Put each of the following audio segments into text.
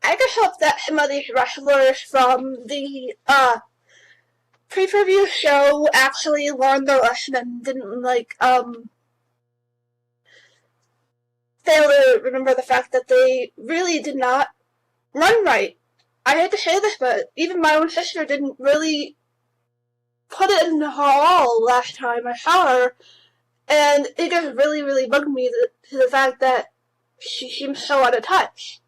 I just hope that some of these wrestlers from the pre-preview show actually learned their lesson and didn't fail to remember the fact that they really did not run right. I hate to say this, but even my own sister didn't really put it in her all last time I saw her, and it just really bugged me to the fact that she seems so out of touch.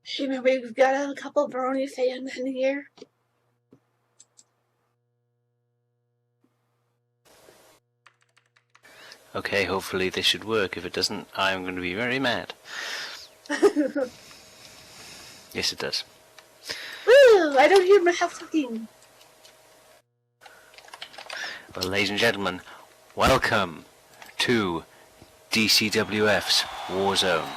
See, maybe we've got a couple Brony fans in here. Okay, hopefully this should work. If it doesn't, I'm going to be very mad. Yes, it does. Woo! I don't hear myself talking. Well, ladies and gentlemen, welcome to DCWF's Warzone.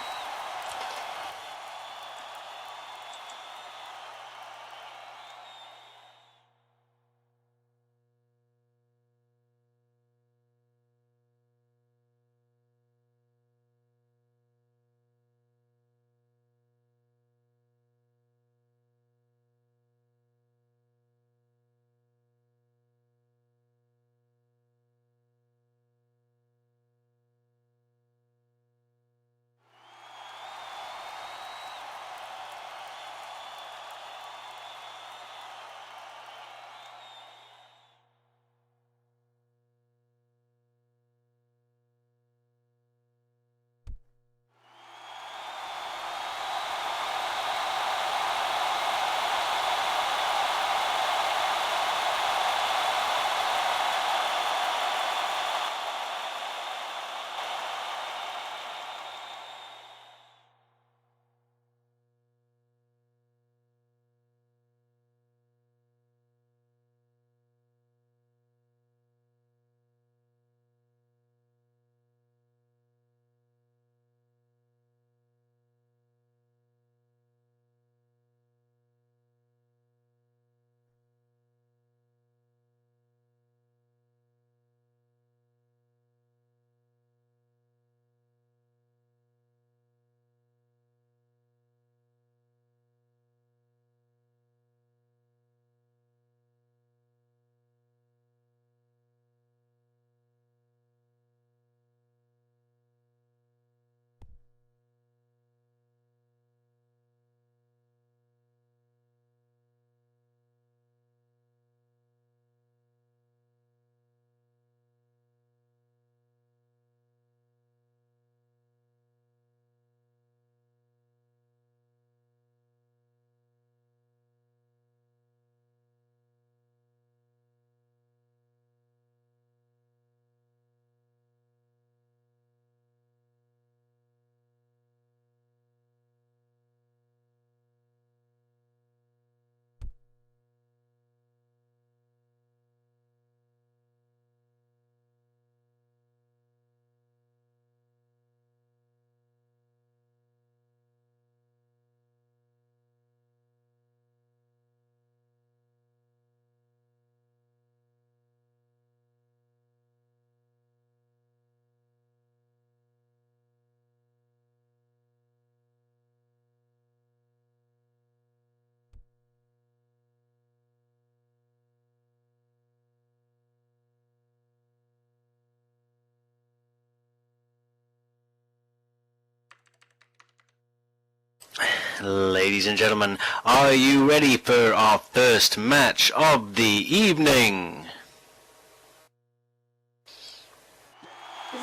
Ladies and gentlemen, are you ready for our first match of the evening?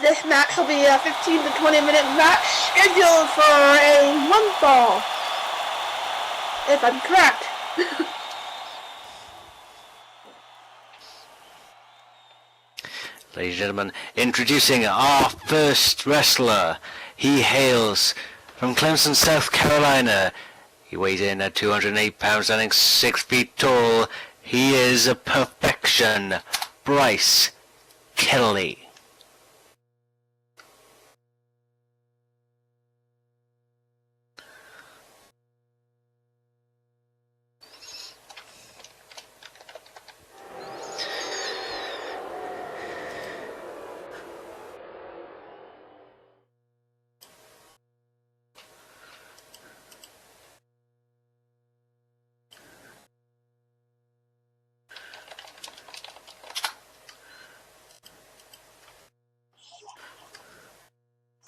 This match will be a 15 to 20 minute match scheduled for a one fall, if I'm correct. Ladies and gentlemen, introducing our first wrestler. He hails from Clemson, South Carolina. He weighs in at 208 pounds, standing 6 feet tall. He is a perfection. Bryce Kelly.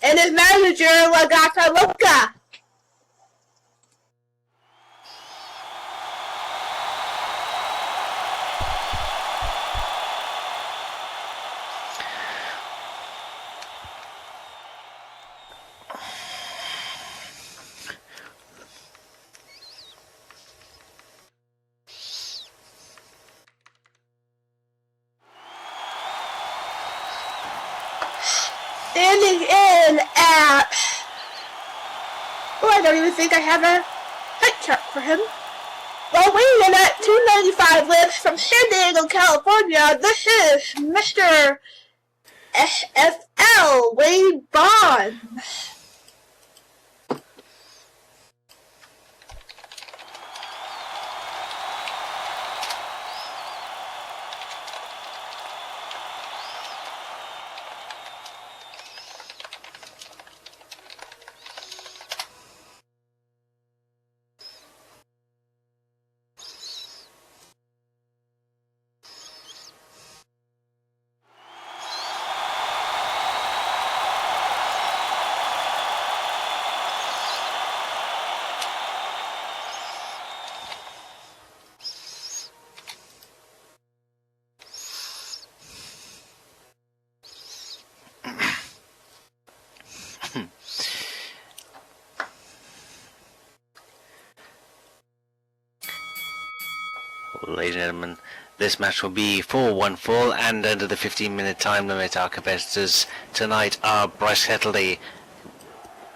And his manager, Zarrakan. Standing in at... Oh, I don't even think I have a height chart for him. Well, weighing in at 295 lives from San Diego, California, this is Mr. SFL, Wade Bonds. Ladies and gentlemen, this match will be for one fall and under the 15-minute time limit. Our competitors tonight are Bryce Ketley,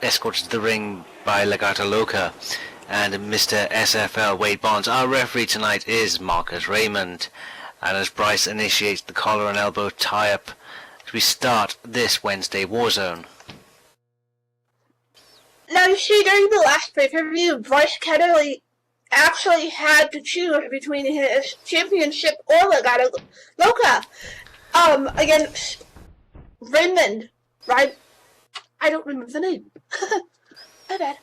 escorted to the ring by Legata Loca, and Mr. SFL Wade Bonds. Our referee tonight is Marcus Raymond. And as Bryce initiates the collar and elbow tie-up, we start this Wednesday Warzone. Now, you see, during the last pay-per-view, Bryce Ketley actually had to choose between his championship or Legata Loca against Raymond, right? I don't remember the name. My bad.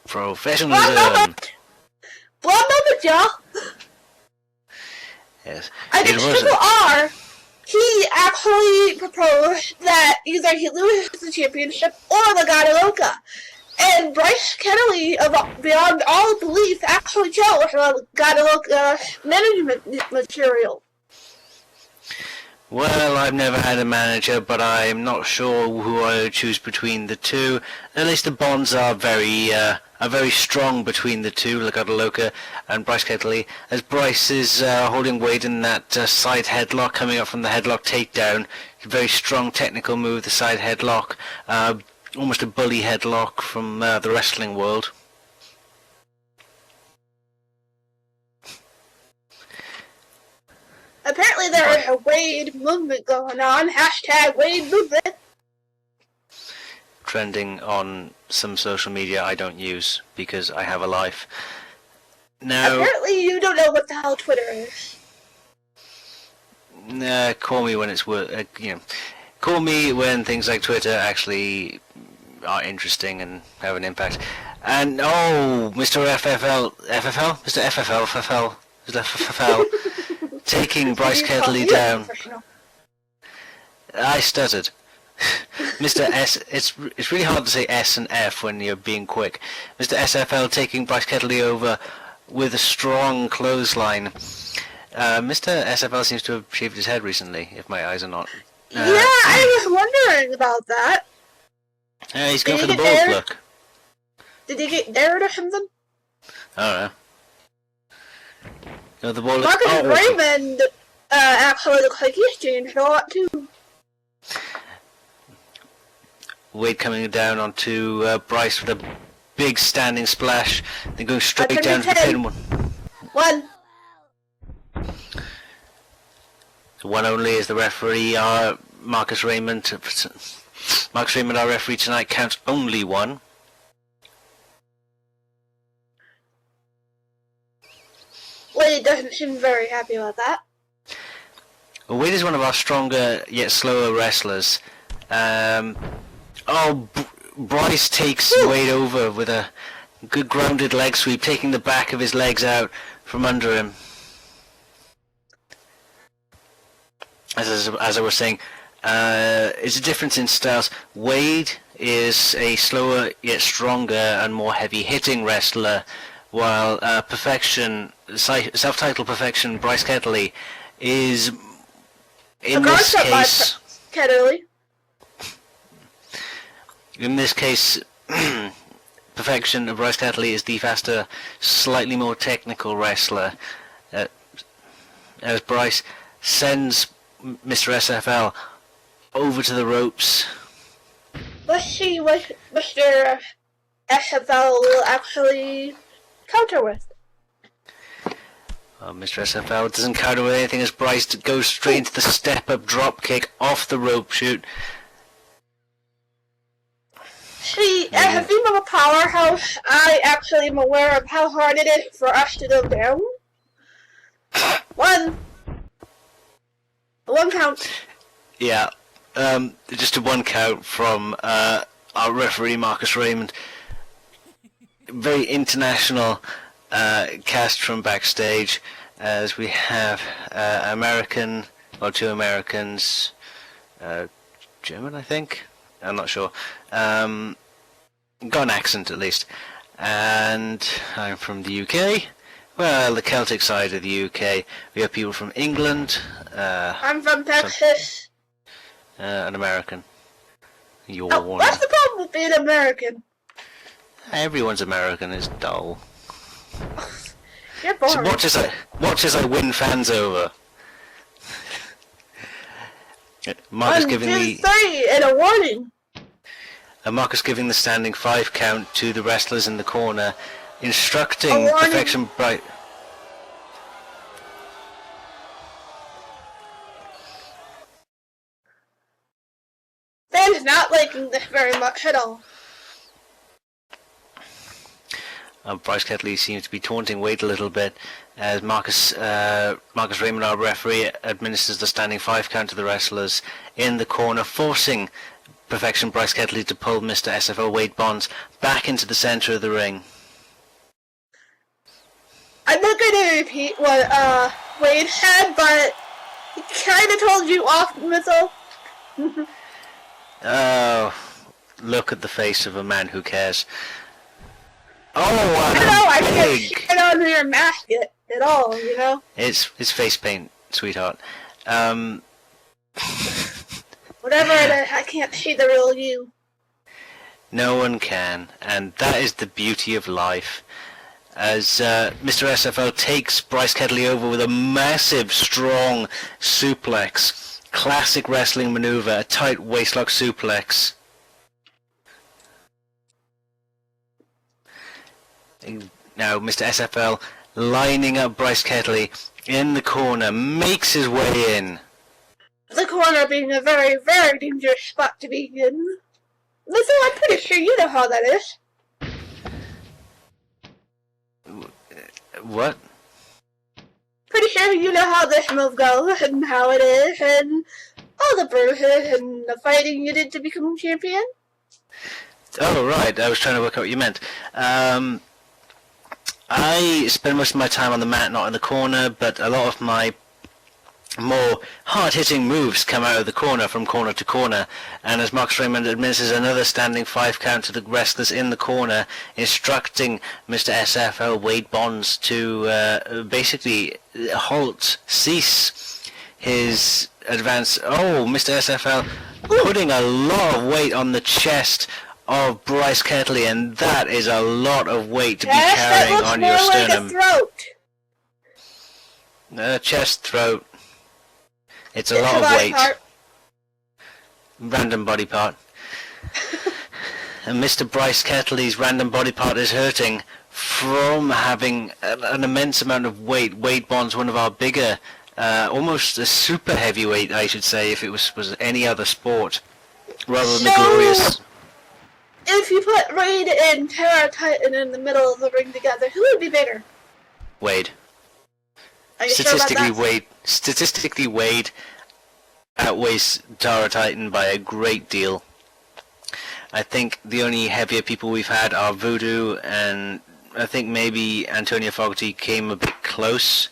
Professionalism. One moment, y'all. Yes. Against Triple R, he actually proposed that either he loses the championship or Legata Loca. And Bryce Ketley, beyond all belief, actually chose Legata Loca management material. Well, I've never had a manager, but I'm not sure who I would choose between the two. At least the bonds are very strong between the two, Legata Loca and Bryce Ketley, as Bryce is holding Wade in that side headlock, coming up from the headlock takedown. A very strong technical move, the side headlock, almost a bully headlock from the wrestling world. Apparently there is a Wade movement going on, hashtag Wade movement. Trending on some social media I don't use because I have a life. Now, apparently you don't know what the hell Twitter is. Call me when it's call me when things like Twitter actually are interesting and have an impact. And Mr. FFL, taking Bryce Ketley down. I stuttered. Mr. S, it's really hard to say S and F when you're being quick. Mr. SFL taking Bryce Ketley over with a strong clothesline. Mr. SFL seems to have shaved his head recently, if my eyes are not. Yeah, I was wondering about that. He's going for the bald look. Did he get dared or something? I don't know. No, the bald look. Marcus Raymond actually looks like he's changed a lot too. Wade coming down onto Bryce with a big standing splash, then going straight down to the pin. One. One only is the referee, Marcus Raymond. Marcus Raymond, our referee tonight, counts only one. Wade doesn't seem very happy about that. Well, Wade is one of our stronger yet slower wrestlers. Bryce takes Wade over with a good grounded leg sweep, taking the back of his legs out from under him. As I was saying, it's a difference in styles. Wade is a slower yet stronger and more heavy-hitting wrestler, while self-titled Perfection, Bryce Kettley, is in this case. In this case, Perfection, Bryce Kettley is the faster, slightly more technical wrestler, as Bryce sends Mr. SFL over to the ropes. Let's see what Mr. SFL will actually counter with. Mr. SFL doesn't counter with anything as Bryce goes straight into the step-up drop kick off the rope shoot. See, as a female powerhouse, I actually am aware of how hard it is for us to go down. One count. Yeah, just a one count from our referee Marcus Raymond. Very international cast from backstage, as we have two Americans, German I think, I'm not sure, got an accent at least, and I'm from the UK. Well, the Celtic side of the UK. We have people from England. I'm from Texas. An American. You're one. What's the problem with being American? Everyone's American. Is dull. You're boring. So watch as I win fans over. Marcus giving the 3 and a warning. Marcus giving the standing 5 count to the wrestlers in the corner, instructing Perfection Bright. Dan's not liking this very much at all. Bryce Kettley seems to be taunting Wade a little bit as Marcus Raymond, our referee, administers the standing 5 count to the wrestlers in the corner, forcing Perfection Bryce Kettley to pull Mr. SFL Wade Bonds back into the center of the ring. I'm not going to repeat what Wade said, but he kind of told you off missile. Oh, look at the face of a man who cares. Oh, I can't shit on your mask at all, you know? It's face paint, sweetheart. Whatever it is, I can't see the real you. No one can, and that is the beauty of life. As Mr. SFL takes Bryce Kettley over with a massive, strong suplex. Classic wrestling maneuver, a tight waistlock suplex. Now Mr. SFL lining up Bryce Kettley in the corner, makes his way in. The corner being a very, very dangerous spot to be in. Listen, I'm pretty sure you know how that is. What? Pretty sure you know how this move goes, and how it is, and all the bruises, and the fighting you did to become champion. Oh, right, I was trying to work out what you meant. I spend most of my time on the mat, not in the corner, but a lot of my more hard-hitting moves come out of the corner, from corner to corner, and as Marcus Raymond administers another standing 5 count to the wrestlers in the corner, instructing Mr. SFL Wade Bonds to basically cease his advance. Oh, Mr. SFL putting a lot of weight on the chest of Bryce Kettley, and that is a lot of weight to be carrying on your sternum. Like a throat. Chest, throat. It's a lot of body weight. part. Random body part. And Mr. Bryce Kettley's random body part is hurting from having an immense amount of weight. Wade Bond's one of our bigger, almost a super heavyweight, I should say, if it was any other sport, rather than the glorious. If you put Raid and Terra Titan in the middle of the ring together, who would be bigger? Wade. Are you sure about that? Statistically, Wade outweighs Tara Titan by a great deal. I think the only heavier people we've had are Voodoo, and I think maybe Antonio Fogarty came a bit close.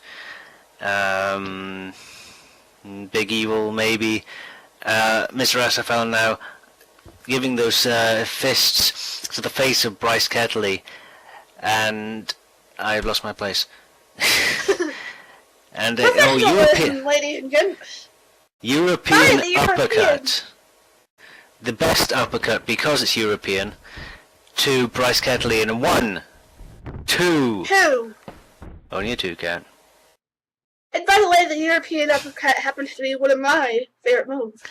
Big Evil, maybe. Mr. SFL now giving those fists to the face of Bryce Kettley, and I've lost my place. And European, ladies and gents. European uppercut. The best uppercut, because it's European, to Bryce Kettley in 1, 2. Only a 2 count. And by the way, the European uppercut happens to be one of my favorite moves.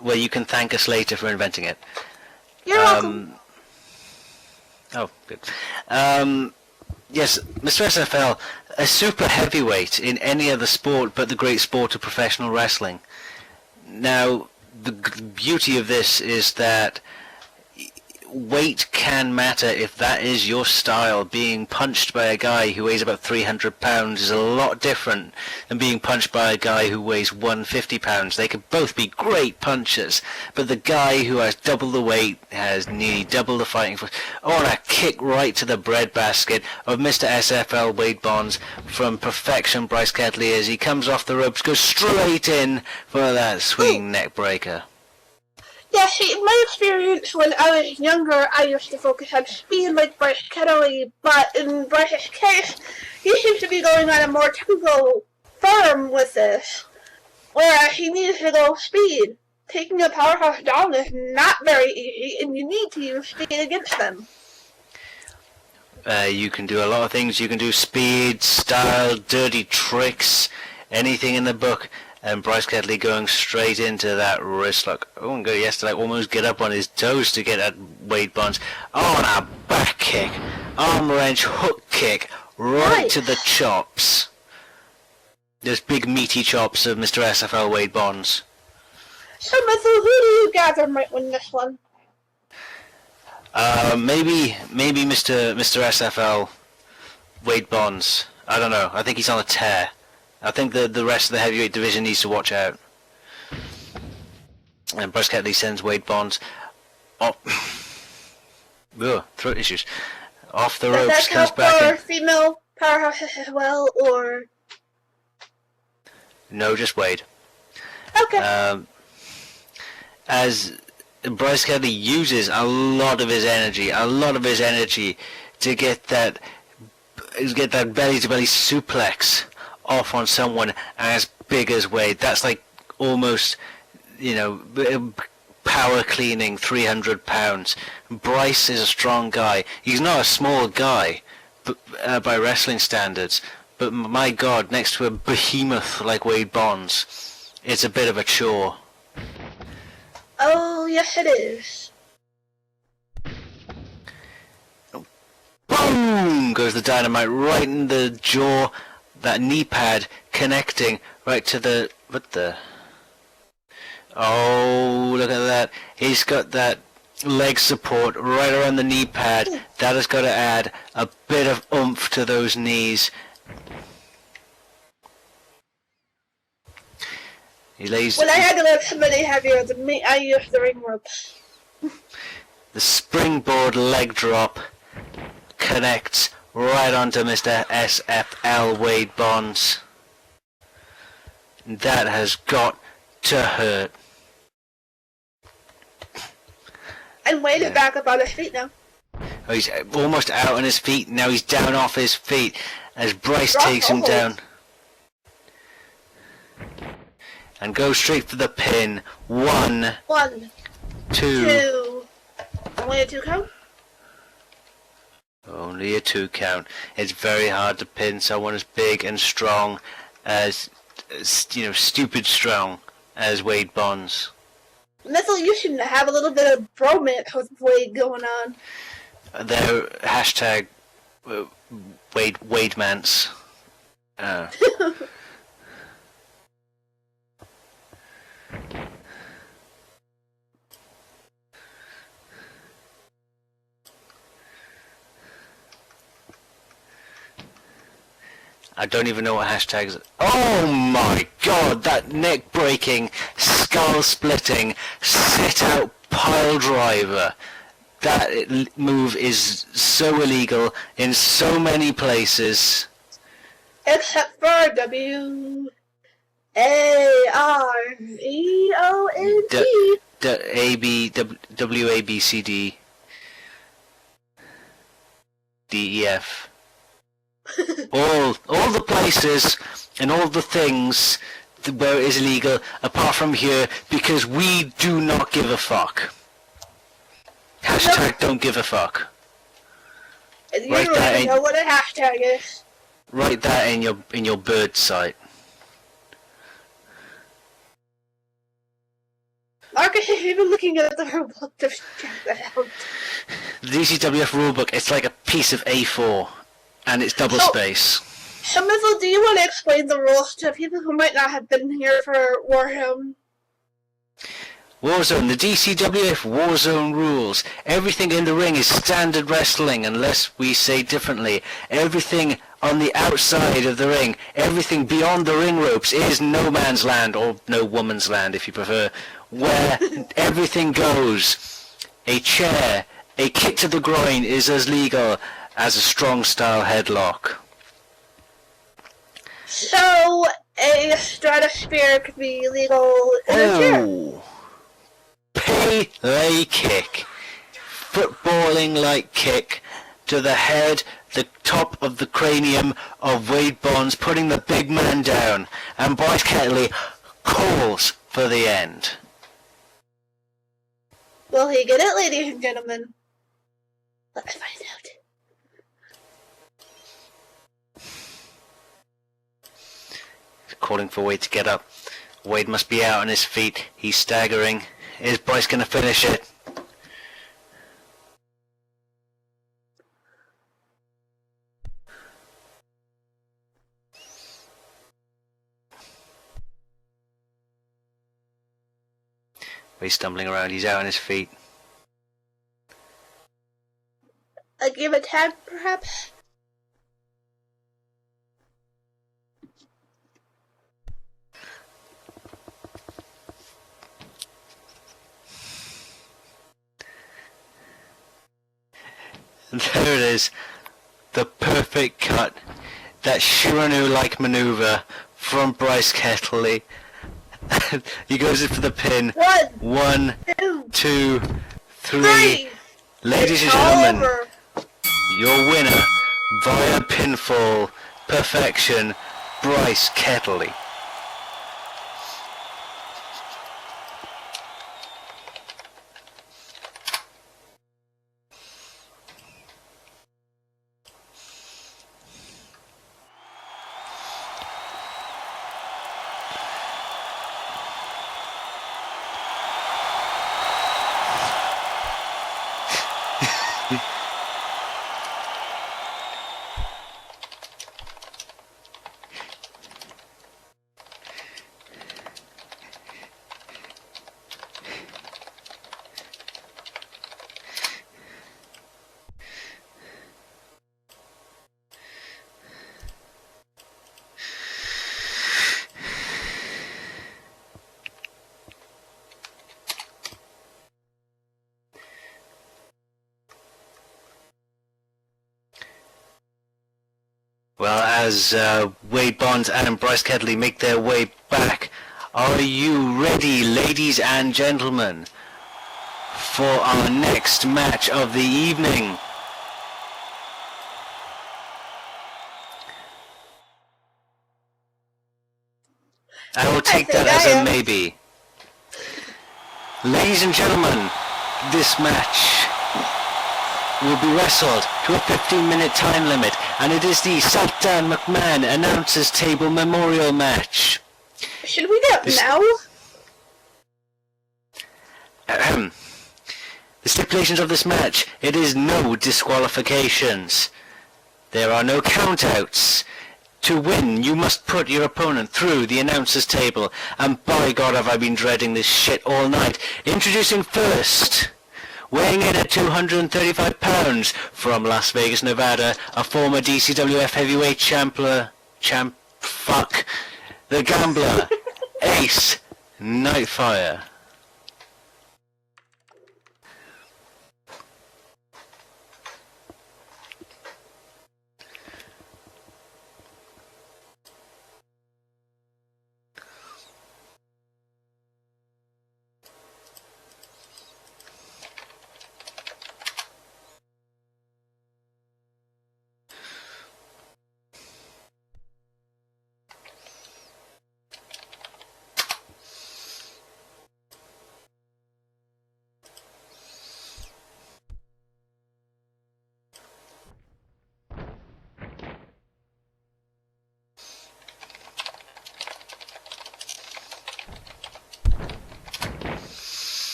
Well, you can thank us later for inventing it. You're welcome. Oh, good. Yes, Mr. SFL, a super heavyweight in any other sport but the great sport of professional wrestling. Now, the beauty of this is that weight can matter if that is your style. Being punched by a guy who weighs about 300 pounds is a lot different than being punched by a guy who weighs 150 pounds. They could both be great punchers, but the guy who has double the weight has nearly double the fighting force. Or a kick right to the breadbasket of Mr. SFL Wade Bonds from perfection. Bryce Kettley, as he comes off the ropes, goes straight in for that swinging neck breaker. Yeah, see, in my experience when I was younger, I used to focus on speed like Bryce Kettley, but in Bryce's case, he seems to be going on a more typical firm with this, whereas he needs to go speed. Taking a powerhouse down is not very easy, and you need to use speed against them. You can do a lot of things. You can do speed, style, dirty tricks, anything in the book. And Bryce Kettley going straight into that wrist lock. Oh, and yesterday almost get up on his toes to get at Wade Bonds. On a back kick, arm wrench, hook kick, right to the chops. Those big meaty chops of Mr. SFL Wade Bonds. So, Matthew, who do you gather might win this one? Maybe Mr. SFL Wade Bonds. I don't know. I think he's on a tear. I think the rest of the heavyweight division needs to watch out. And Bryce Kettley sends Wade Bonds up. Throat issues. Off the ropes, comes back in. Female powerhouses as well, or? No, just Wade. Okay. As Bryce Kettley uses a lot of his energy to get that belly-to-belly suplex off on someone as big as Wade. That's like almost, power cleaning 300 pounds. Bryce is a strong guy. He's not a small guy by wrestling standards, but my God, next to a behemoth like Wade Bonds, it's a bit of a chore. Oh, yes it is. Boom goes the dynamite right in the jaw. That knee pad connecting right to the... Oh, look at that. He's got that leg support right around the knee pad. That has got to add a bit of oomph to those knees. He lays... When I had to lift somebody heavier than me, I used the ring ropes. The springboard leg drop connects right onto Mr. SFL Wade Bonds. That has got to hurt. And Wade is back up on his feet now. Oh, he's almost out on his feet. Now he's down off his feet as Bryce takes him down. And goes straight for the pin. 1, 2. Only a 2 count? Only a 2 count. It's very hard to pin someone as big and strong as stupid strong as Wade Bonds. Missile, you should have a little bit of bromance with Wade going on. Their hashtag Wade-mance. I don't even know what hashtags. Oh my god, that neck-breaking, skull-splitting, sit-out pile driver. That move is so illegal in so many places. Except for W-A-R-E-O-N-T. W-A-B-C-D-D-E-F. all the places and all the things where it is illegal, apart from here, because we do not give a fuck. Hashtag don't give a fuck. You don't even know what a hashtag is. Write that in your bird site. Marcus is even looking at the rulebook to check that out. The DCWF rulebook, it's like a piece of A4, and it's double space. So, Missile, do you want to explain the rules to people who might not have been here for Warzone? Warzone, the DCWF Warzone rules. Everything in the ring is standard wrestling unless we say differently. Everything on the outside of the ring, everything beyond the ring ropes is no man's land, or no woman's land if you prefer, where everything goes. A chair, a kick to the groin is as legal as a strong style headlock. So, a stratosphere could be illegal in a chair. Pele kick. Footballing-like kick to the head, the top of the cranium of Wade Bonds, putting the big man down. And Bryce Ketley calls for the end. Will he get it, ladies and gentlemen? Let's find out. Calling for Wade to get up. Wade must be out on his feet. He's staggering. Is Bryce going to finish it? He's stumbling around. He's out on his feet. Give a tag, perhaps? There it is, the perfect cut, that Shiranu-like maneuver from Bryce Ketley. He goes in for the pin. One, two, three. Ladies and gentlemen, your winner via pinfall, perfection, Bryce Ketley. Well, as Wade Bonds and Bryce Ketley make their way back, are you ready, ladies and gentlemen, for our next match of the evening? I will take that as a maybe. Ladies and gentlemen, this match will be wrestled to a 15-minute time limit, and it is the Sultan McMahon Announcers Table Memorial Match. Should we get up now? The stipulations of this match, it is no disqualifications. There are no countouts. To win, you must put your opponent through the announcer's table, and by God have I been dreading this shit all night. Introducing first, weighing in at 235 pounds, from Las Vegas, Nevada, a former DCWF heavyweight the Gambler, Ace Nightfire.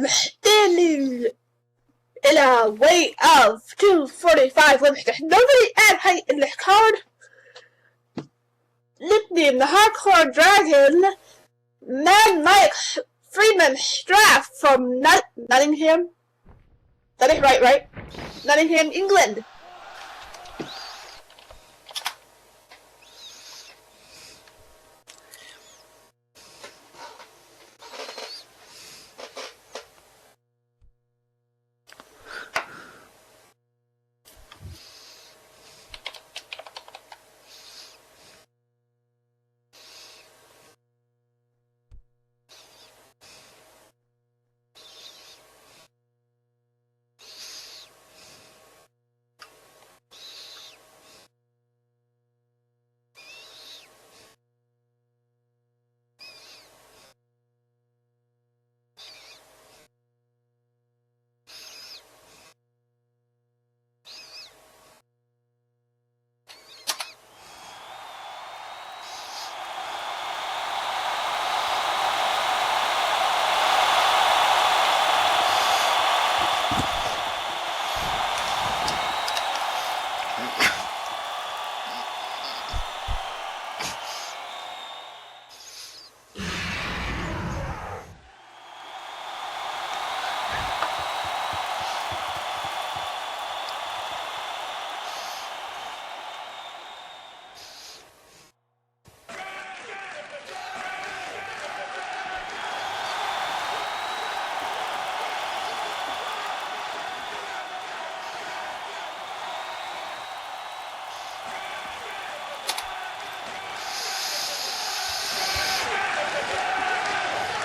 Standing in a weight of 245 with nobody at height in this card. Nicknamed the Hardcore Dragon, Man Mike Freeman Straff from Nottingham. That is right? Nottingham, England.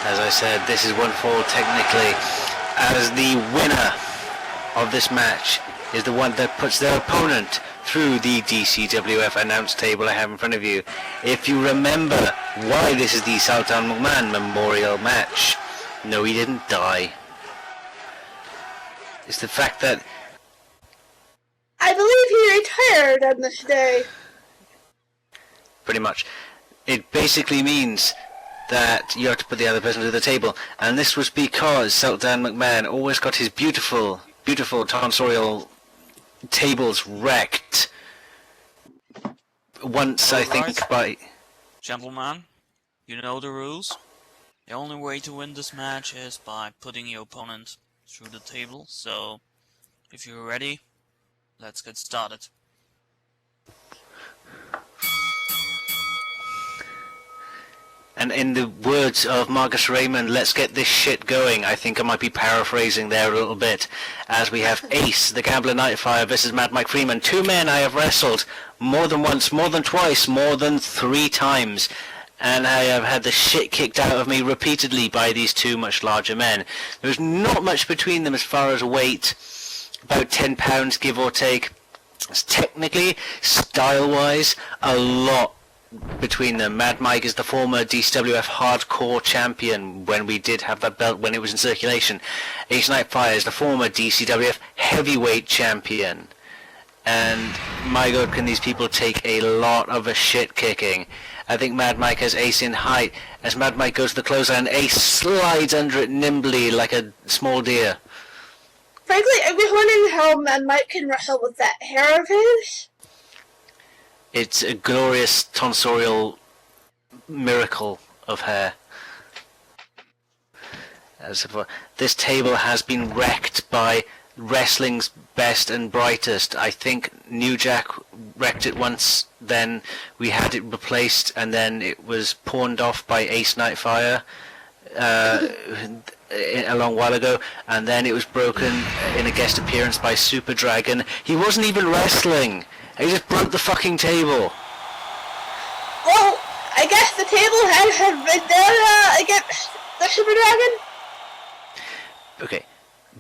As I said, this is 1-4 technically, as the winner of this match is the one that puts their opponent through the DCWF announce table I have in front of you. If you remember why this is the Sultan McMahon Memorial match, no, he didn't die. It's the fact that I believe he retired on this day. Pretty much. It basically means that you have to put the other person to the table, and this was because Sultan McMahon always got his beautiful tonsorial tables wrecked once, I think, by... Gentlemen, you know the rules. The only way to win this match is by putting your opponent through the table, so if you're ready, let's get started. And in the words of Marcus Raymond, let's get this shit going. I think I might be paraphrasing there a little bit. As we have Ace, the Gambler Nightfire versus Mad Mike Freeman. Two men I have wrestled more than once, more than twice, more than 3 times. And I have had the shit kicked out of me repeatedly by these two much larger men. There's not much between them as far as weight about 10 pounds, give or take. It's technically, style-wise, a lot between them. Mad Mike is the former DCWF hardcore champion when we did have that belt when it was in circulation. Ace Nightfire is the former DCWF heavyweight champion. And my god, can these people take a lot of a shit kicking. I think Mad Mike has Ace in height. As Mad Mike goes to the clothesline, Ace slides under it nimbly like a small deer. Frankly, I was wondering how Mad Mike can wrestle with that hair of his. It's a glorious tonsorial miracle of hair. This table has been wrecked by wrestling's best and brightest. I think New Jack wrecked it once, then we had it replaced, and then it was pawned off by Ace Nightfire a long while ago, and then it was broken in a guest appearance by Super Dragon. He wasn't even wrestling. He just broke the fucking table. Well, I guess the table had been done against the Super Dragon. Okay.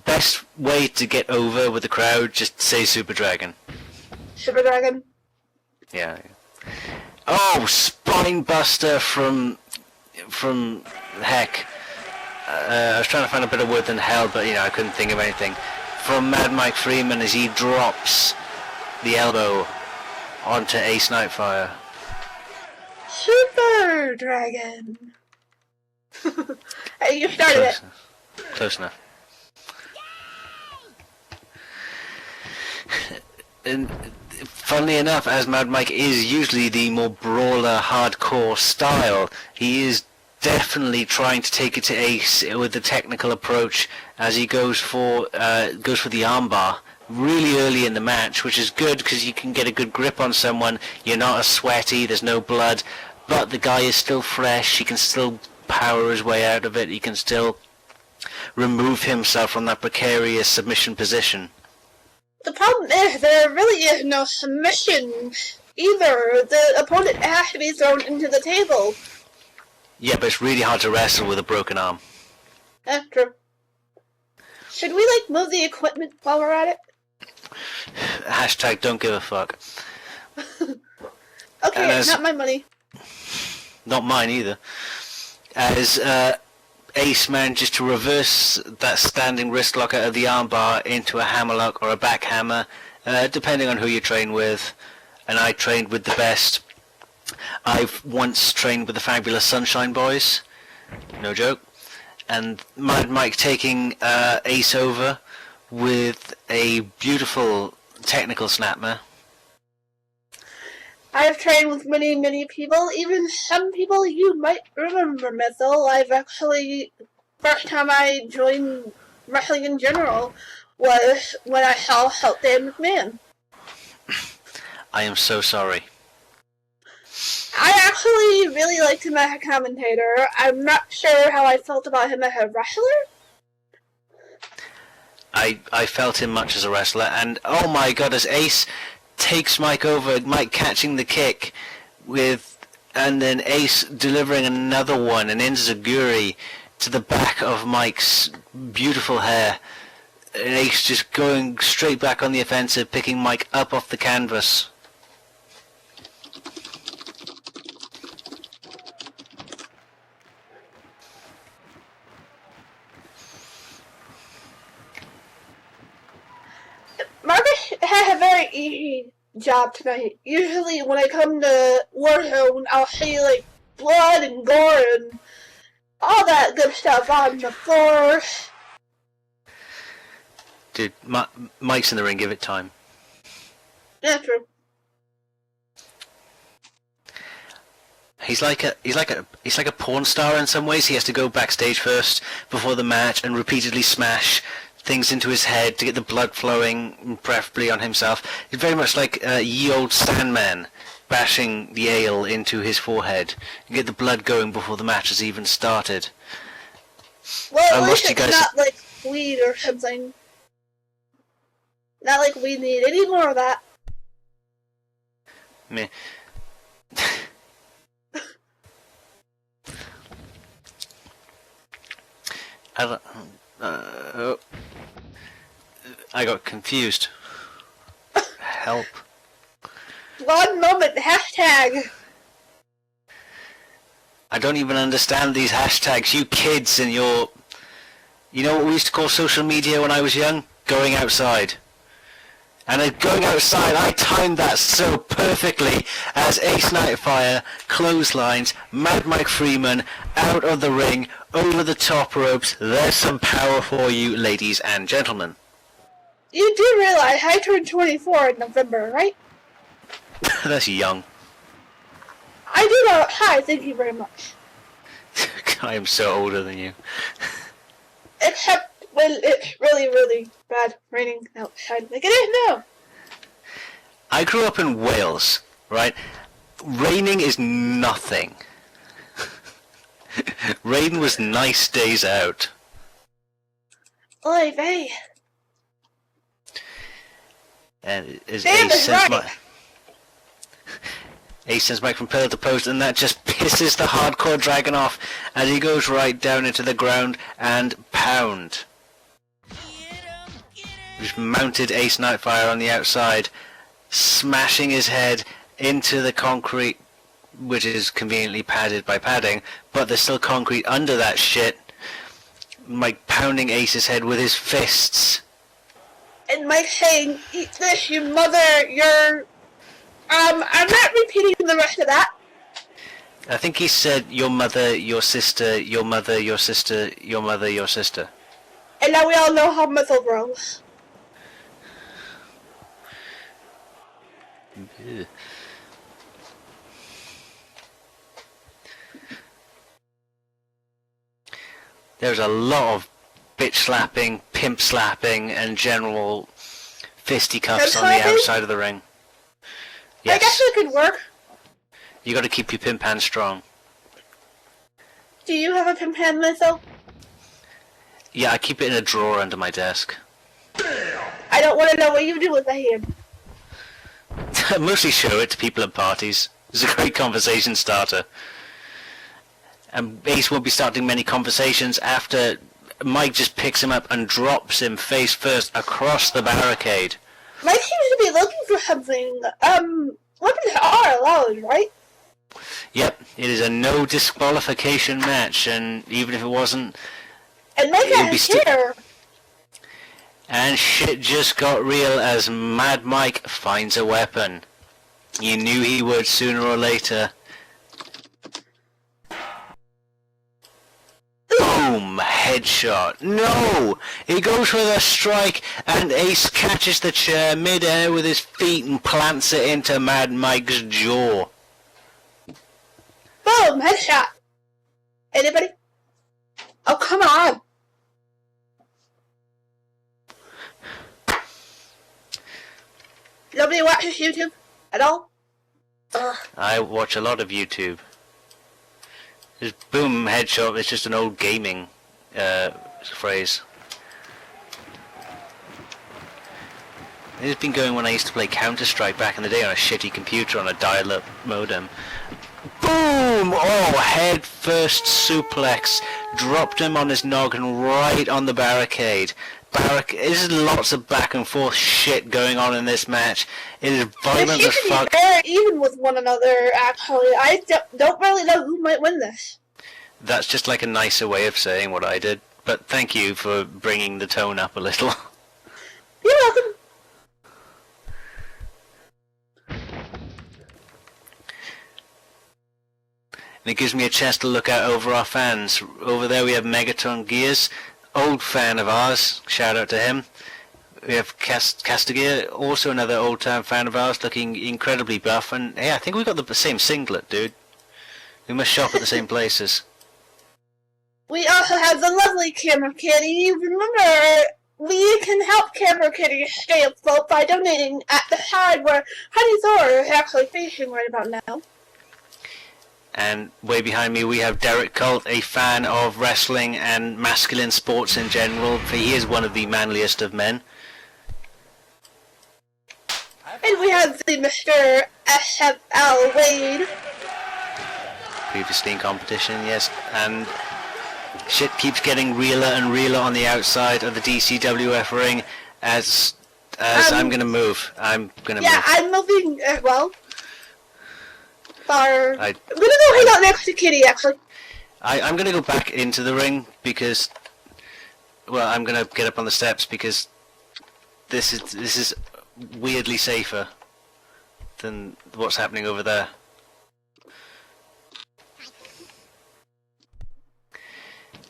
Best way to get over with the crowd, just say Super Dragon. Super Dragon. Yeah. Oh, Spine Buster from heck. I was trying to find a better word than hell, but I couldn't think of anything. From Mad Mike Freeman as he drops the elbow onto Ace Nightfire. Super Dragon. Hey, you started it. Close enough. And funnily enough, as Mad Mike is usually the more brawler, hardcore style, he is definitely trying to take it to Ace with the technical approach as he goes for the armbar really early in the match, which is good because you can get a good grip on someone. You're not as sweaty, there's no blood, but the guy is still fresh. He can still power his way out of it. He can still remove himself from that precarious submission position. The problem is there really is no submission either. The opponent has to be thrown into the table. Yeah, but it's really hard to wrestle with a broken arm. That's true. Should we, move the equipment while we're at it? Hashtag don't give a fuck. Okay, not my money. Not mine either. As Ace manages to reverse that standing wrist lock out of the armbar into a hammerlock or a back hammer, depending on who you train with. And I trained with the best. I've once trained with the Fabulous Sunshine Boys, no joke. And Mad Mike taking Ace over with a beautiful technical snapmare. I have trained with many, many people, even some people you might remember, Mythil. First time I joined wrestling in general was when I saw Help Dan McMahon. I am so sorry. I actually really liked him as a commentator. I'm not sure how I felt about him as a wrestler. I felt him much as a wrestler, and oh my god, as Ace takes Mike over, Mike catching the kick and then Ace delivering another one, an enziguri to the back of Mike's beautiful hair, and Ace just going straight back on the offensive, picking Mike up off the canvas. Marcus had a very easy job tonight. Usually when I come to Warzone, I'll see blood and gore and all that good stuff on the floor. Dude, Mike's in the ring, give it time. Yeah, true. He's like a porn star in some ways. He has to go backstage first before the match and repeatedly smash things into his head to get the blood flowing, preferably on himself. He's very much like ye old Sandman bashing the ale into his forehead and get the blood going before the match has even started. Well, at least it's not like weed or something. Not like we need any more of that. Meh. I got confused. Help. One moment, hashtag. I don't even understand these hashtags. You kids and your... You know what we used to call social media when I was young? Going outside. And going outside, I timed that so perfectly as Ace Nightfire clotheslines Mad Mike Freeman out of the ring, over the top ropes. There's some power for you, ladies and gentlemen. You do realize I turned 24 in November, right? That's young. I do know. Hi, thank you very much. I am so older than you. Except when it's really, really bad raining outside, like it is now. I grew up in Wales, right? Raining is nothing. Rain was nice days out. Oy vey. And as Damn, Ace that's sends right. Ace sends Mike from pillar to post, and that just pisses the hardcore dragon off as he goes right down into the ground and pound. Just mounted Ace Nightfire on the outside, smashing his head into the concrete, which is conveniently padded by padding, but there's still concrete under that shit. Mike pounding Ace's head with his fists. And Mike saying, "Eat this, you mother, your..." I'm not repeating the rest of that. I think he said, your mother, your sister, your mother, your sister, your mother, your sister. And now we all know how Missile grows. Ugh. There's a lot of bitch slapping, pimp slapping, and general fisticuffs on the Pimp slapping? outside of the ring. I guess Yes, it could work. you got to keep your pimp hand strong. Do you have a pimp hand missile? Yeah, I keep it in a drawer under my desk. I don't want to know what you do with the hand. I mostly show it to people at parties. It's a great conversation starter. And Ace won't be starting many conversations after Mike just picks him up and drops him face first across the barricade. Mike seems to be looking for something. Weapons are allowed, right? Yep, it is a no disqualification match, and even if it wasn't, And Mike It'll be has sti- hair. and shit just got real as Mad Mike finds a weapon. You knew he would sooner or later. Boom! Headshot. No! He goes for the strike, and Ace catches the chair mid-air with his feet and plants it into Mad Mike's jaw. Boom! Headshot. Anybody? Oh, come on. Nobody watches YouTube at all? Ugh. I watch a lot of YouTube. This boom headshot is just an old gaming phrase. It's been going when I used to play Counter-Strike back in the day on a shitty computer on a dial-up modem. Boom! Oh, head first suplex. Dropped him on his noggin right on the barricade. There's lots of back and forth shit going on in this match. It is violent They as seem to fuck. be very even with one another, actually. I don't really know who might win this. That's just like a nicer way of saying what I did. But thank you for bringing the tone up a little. You're welcome. And it gives me a chance to look out over our fans. Over there we have Megaton Gears, old fan of ours, shout out to him. We have Castigear, also another old-time fan of ours, looking incredibly buff. And hey, I think we got the same singlet, dude. We must shop at the same places. We also have the lovely Camera Kitty. Remember, we can help Camera Kitty stay afloat by donating at the side where Honey Thor is actually facing right about now. And way behind me we have Derek Colt, a fan of wrestling and masculine sports in general. He is one of the manliest of men. And we have the Mr. SFL Wade. Previously in competition, yes. And shit keeps getting realer and realer on the outside of the DCWF ring as I'm gonna move. I'm gonna Yeah, move. I'm moving as well. I'm I gonna go hang out next to Kitty, actually. I'm gonna go back into the ring because, well, I'm gonna get up on the steps because this is weirdly safer than what's happening over there.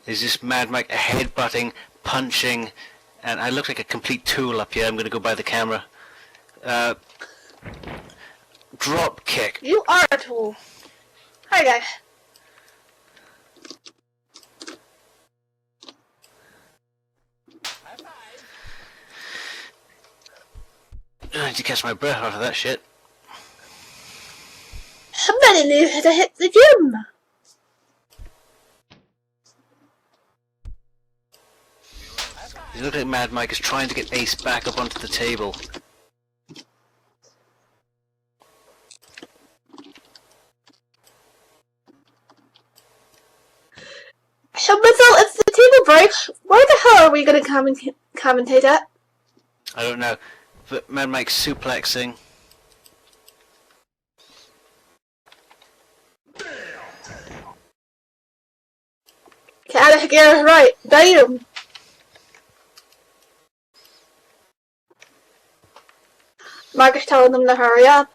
There's just Mad Mike headbutting, punching, and I look like a complete tool up here. I'm gonna go by the camera. Drop kick. You are a tool. Hi, guys. I need to catch my breath off of that shit. Somebody needs to hit the gym. You look like Mad Mike is trying to get Ace back up onto the table. So, Mitchell, if the table breaks, where the hell are we gonna commentate at? I don't know, but Mad Mike's suplexing. Gotta get it right. Damn. Mark is telling them to hurry up.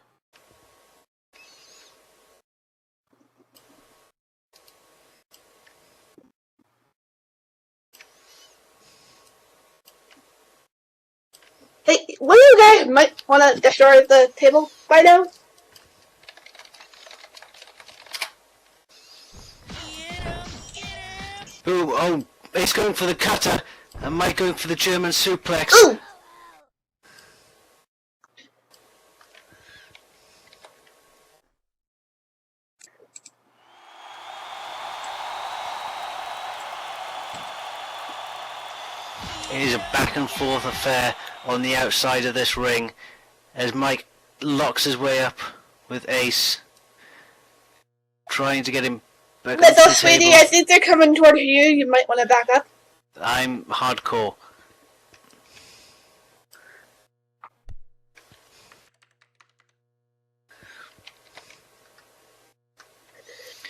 Hey, one of you guys might want to destroy the table by now. Ooh, oh, Ace going for the cutter, and Mike going for the German suplex. Ooh! It is a back and forth affair on the outside of this ring as Mike locks his way up with Ace, trying to get him back onto Mitchell, the sweetie, table. I think they're coming toward you. You might want to back up. I'm hardcore.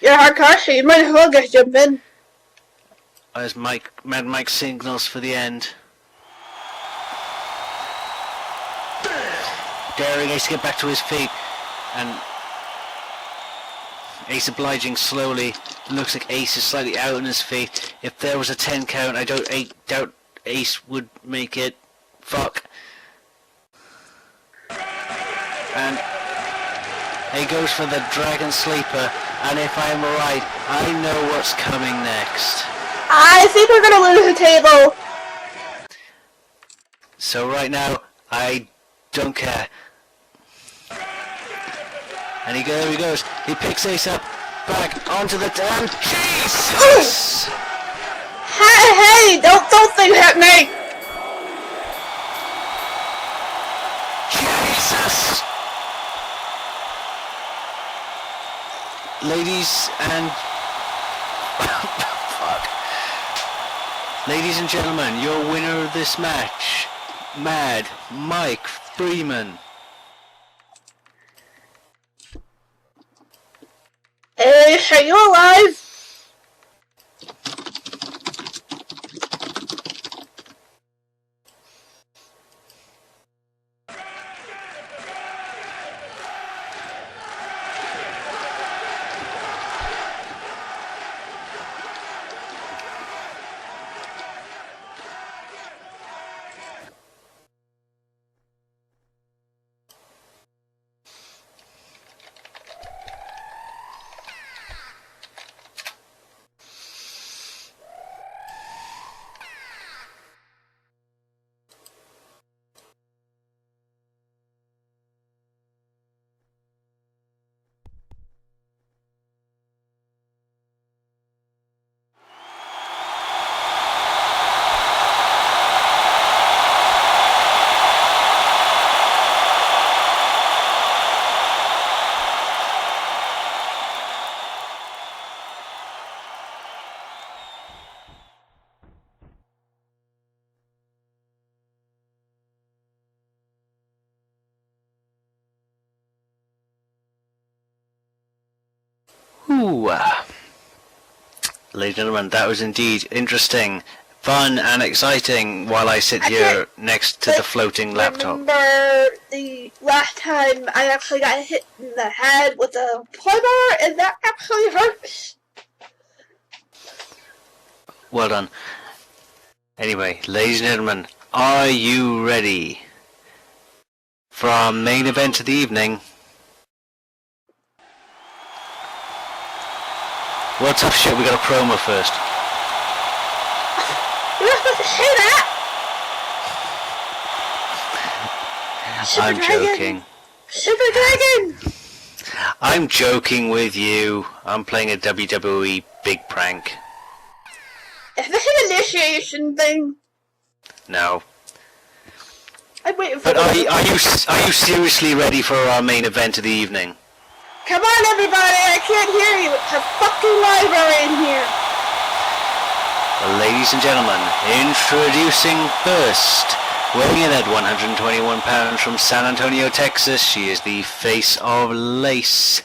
You're hardcore, so you might as well just jump in. As Mad Mike signals for the end. Daring Ace to get back to his feet, and Ace obliging slowly. It looks like Ace is slightly out on his feet. If there was a 10 count, I doubt Ace would make it. Fuck. And he goes for the Dragon Sleeper, and if I'm right, I know what's coming next. I think we're gonna lose the table. So right now, I don't care. And there he goes. He picks Ace up, back onto the damn. Jesus! Hey, don't think at me. Jesus! Ladies and fuck. Ladies and gentlemen, your winner of this match, Mad Mike Freeman. Hey, are you alive? Ooh. Ladies and gentlemen, that was indeed interesting, fun, and exciting while I sit here next to the floating laptop. Remember the last time I actually got hit in the head with a pointer, and that actually hurts. Well done. Anyway, ladies and gentlemen, are you ready for our main event of the evening? Well, tough shit, we got a promo first. You're not supposed to say that! I'm joking. Super Dragon! I'm joking with you. I'm playing a WWE big prank. Is this an initiation thing? No. I'm waiting for But are you seriously ready for our main event of the evening? Come on, everybody! I can't hear you! It's a fucking library in here! Ladies and gentlemen, introducing first, weighing in at 121 pounds from San Antonio, Texas, she is the face of Lace,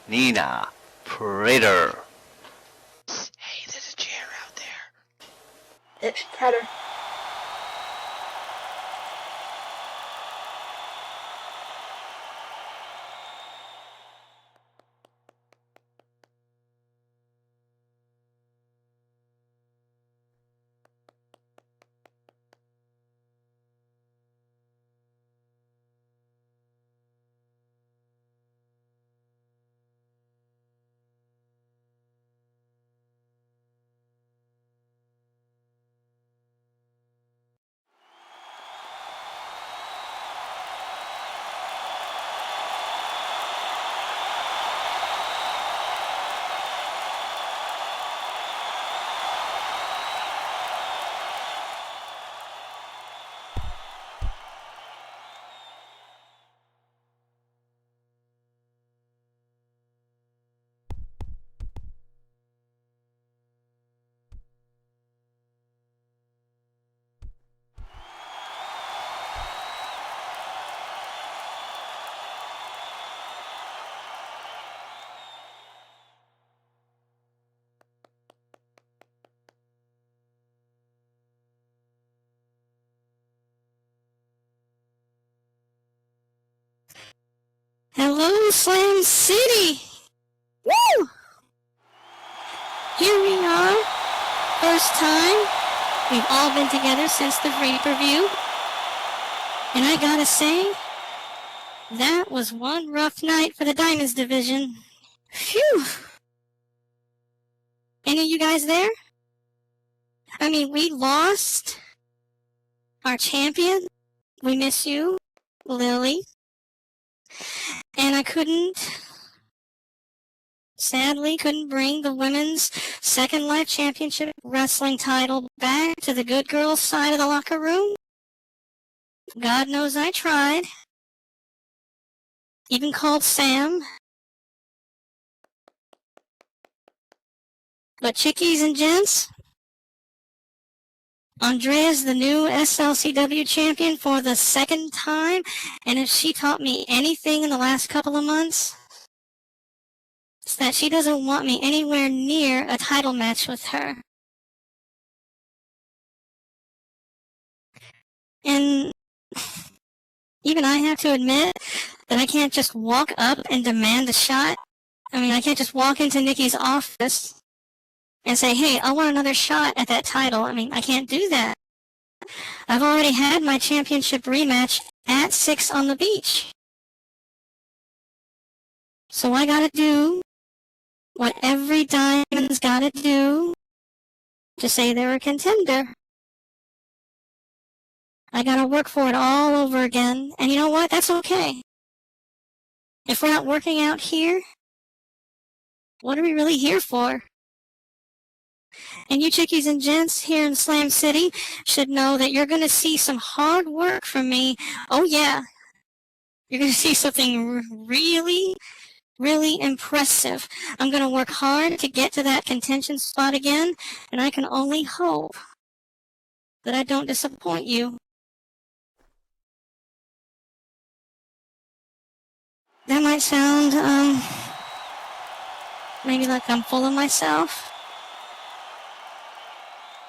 Nina Prater. Hey, there's a chair out there. It's Predator. Hello, Slam City! Woo! Here we are. First time. We've all been together since the pay-per-view. And I gotta say, that was one rough night for the Diamonds division. Phew! Any of you guys there? I mean, we lost our champion. We miss you, Lily. And I sadly couldn't bring the women's Second Life Championship wrestling title back to the good girls' side of the locker room. God knows I tried. Even called Sam. But chickies and gents, Andrea's the new SLCW champion for the second time, and if she taught me anything in the last couple of months, it's that she doesn't want me anywhere near a title match with her. And even I have to admit that I can't just walk up and demand a shot. I mean, I can't just walk into Nikki's office and say, hey, I want another shot at that title. I mean, I can't do that. I've already had my championship rematch at 6 on the beach. So I gotta do what every Diamond's gotta do to say they're a contender. I gotta work for it all over again. And you know what? That's okay. If we're not working out here, what are we really here for? And you chickies and gents here in Slam City should know that you're going to see some hard work from me. Oh yeah. You're going to see something really, really impressive. I'm going to work hard to get to that contention spot again, and I can only hope that I don't disappoint you. That might sound, Maybe like I'm full of myself.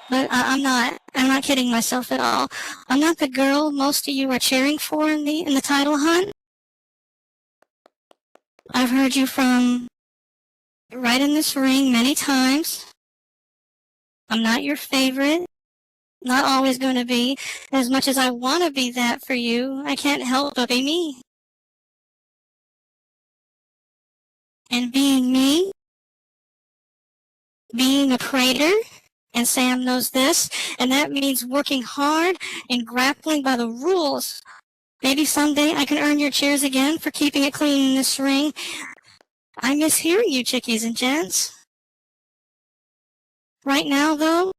But I'm not. I'm not kidding myself at all. I'm not the girl most of you are cheering for in the title hunt. I've heard you from right in this ring many times. I'm not your favorite. Not always going to be. As much as I want to be that for you, I can't help but be me. And being me, being a praetor, and Sam knows this, and that means working hard and grappling by the rules. Maybe someday I can earn your cheers again for keeping it clean in this ring. I miss hearing you, chickies and gents. Right now, though,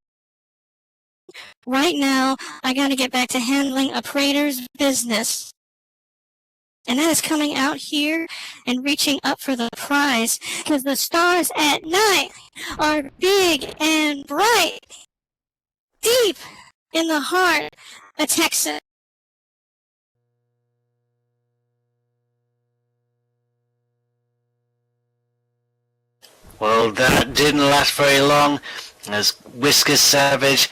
I gotta get back to handling a praetor's business. And that is coming out here and reaching up for the prize, because the stars at night are big and bright, deep in the heart of Texas. Well, that didn't last very long, as Whiskers Savage